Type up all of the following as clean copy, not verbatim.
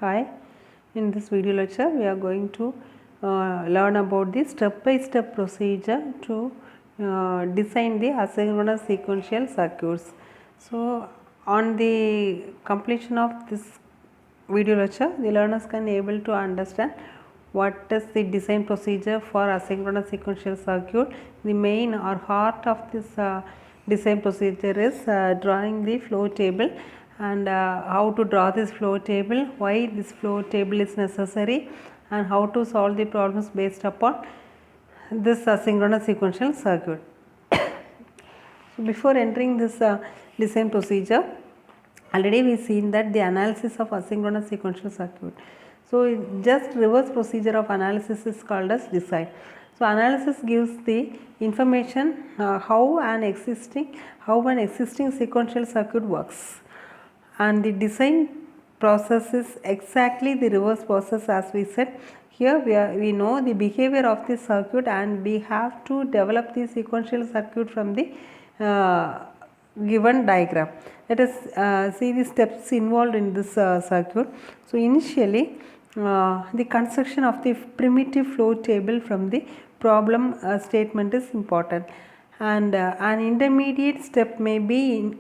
Hi, in this video lecture we are going to learn about the step-by-step procedure to design the asynchronous sequential circuits. So, on the completion of this video lecture, the learners can able to understand what is the design procedure for asynchronous sequential circuit. The main or heart of this design procedure is drawing the flow table and how to draw this flow table, why this flow table is necessary, and how to solve the problems based upon this asynchronous sequential circuit. So, before entering this design procedure, already we seen that the analysis of asynchronous sequential circuit. So, just reverse procedure of analysis is called as design. So, analysis gives the information how an existing sequential circuit works, and the design process is exactly the reverse process. As we said, here we know the behavior of the circuit and we have to develop the sequential circuit from the given diagram. Let us see the steps involved in this circuit. So, initially the construction of the primitive flow table from the problem statement is important, and an intermediate step may be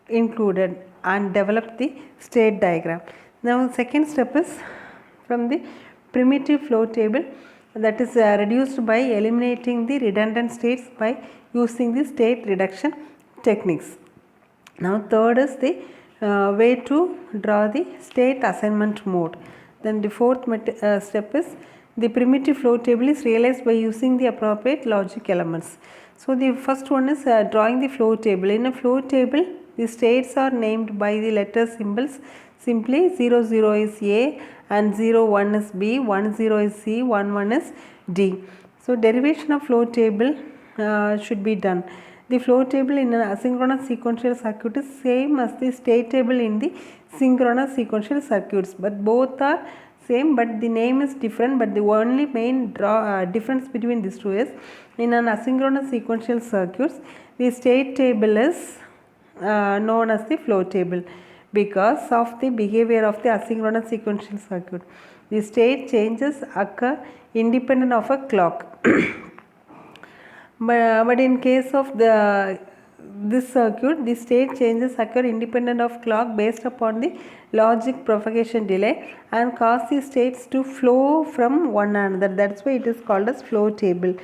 included and develop the state diagram. Now, second step is from the primitive flow table, that is reduced by eliminating the redundant states by using the state reduction techniques. Now, third is the way to draw the state assignment mode. Then the fourth step is the primitive flow table is realized by using the appropriate logic elements. So, the first one is drawing the flow table. In a flow table, the states are named by the letter symbols. Simply 0 0 is A and 0 1 is B, 1 0 is C, 1 1 is D. So, derivation of flow table should be done. The flow table in an asynchronous sequential circuit is same as the state table in the synchronous sequential circuits, but both are same, but the name is different. But the only main difference between these two is, in an asynchronous sequential circuits, the state table is known as the flow table because of the behavior of the asynchronous sequential circuit. The state changes occur independent of a clock. But in case of this circuit, the state changes occur independent of clock based upon the logic propagation delay and cause the states to flow from one another. That's why it is called as flow table.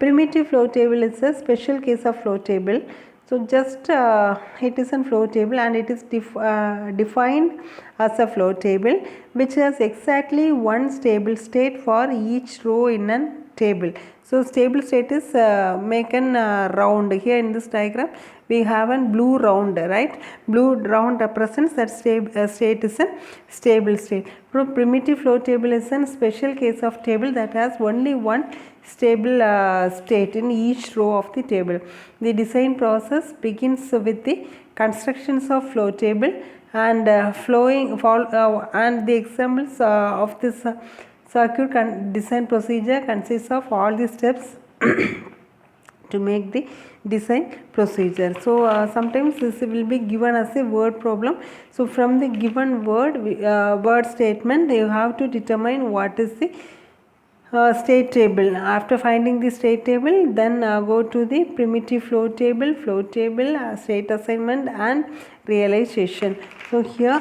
Primitive flow table is a special case of flow table. So, just it is a flow table and it is defined as a flow table which has exactly one stable state for each row in a table. So, stable state is round. Here in this diagram we have a blue round, right? Blue round represents that state is a stable state. So, primitive flow table is a special case of table that has only one stable state in each row of the table. The design process begins with the constructions of flow table and and the examples of this circuit design procedure consists of all the steps to make the design procedure. So, sometimes this will be given as a word problem. So, from the given word statement, you have to determine what is the state table. After finding the state table, then go to the primitive flow table, state assignment and realization. So, here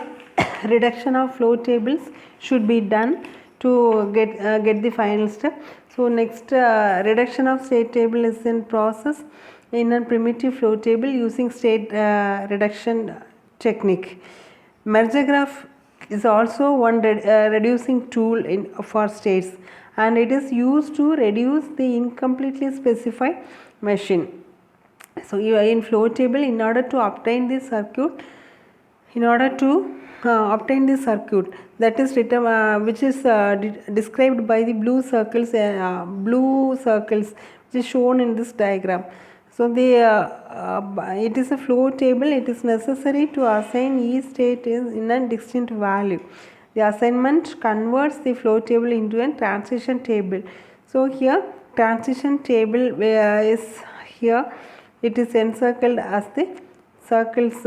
reduction of flow tables should be done to get the final step. So, next reduction of state table is in process in a primitive flow table using state reduction technique. Merge graph is also one reducing tool for states, and it is used to reduce the incompletely specified machine. So, in flow table, in order to obtain the circuit, that is which is described by the blue circles, which is shown in this diagram. So, it is a flow table. It is necessary to assign each state in a distinct value. The assignment converts the flow table into a transition table. So, here transition table is here. It is encircled as the circles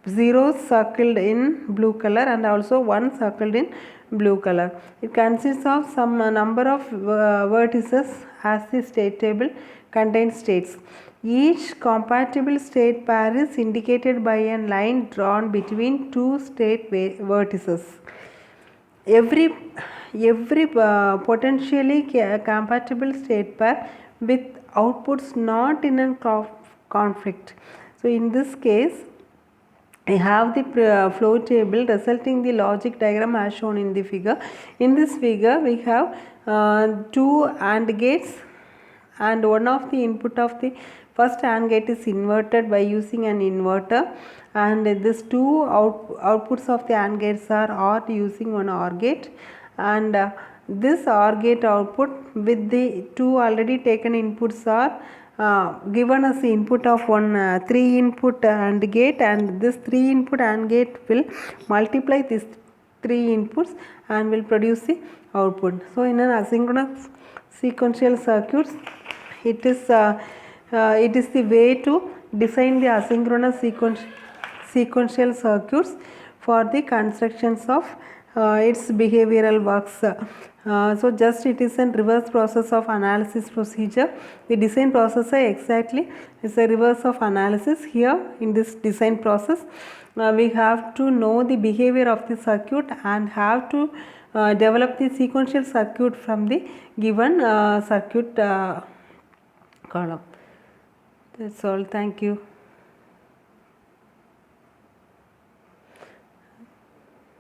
zeros circled in blue color and also 1 circled in blue color. It consists of some number of vertices as the state table contains states. Each compatible state pair is indicated by a line drawn between two state vertices. Every potentially compatible state pair with outputs not in a conflict. So in this case, I have the flow table resulting the logic diagram as shown in the figure. In this figure, we have two AND gates, and one of the input of the first AND gate is inverted by using an inverter, and these two outputs of the AND gates are OR using one OR gate, and this OR gate output with the two already taken inputs are given as the input of one 3 input AND gate, and this 3 input AND gate will multiply these 3 inputs and will produce the output. So in an asynchronous sequential circuits, it is the way to design the asynchronous sequential circuits for the constructions of its behavioral works. So just it is a reverse process of analysis procedure. The design process exactly is a reverse of analysis. Here in this design process, we have to know the behavior of the circuit and have to develop the sequential circuit from the given circuit column. That's all. Thank you.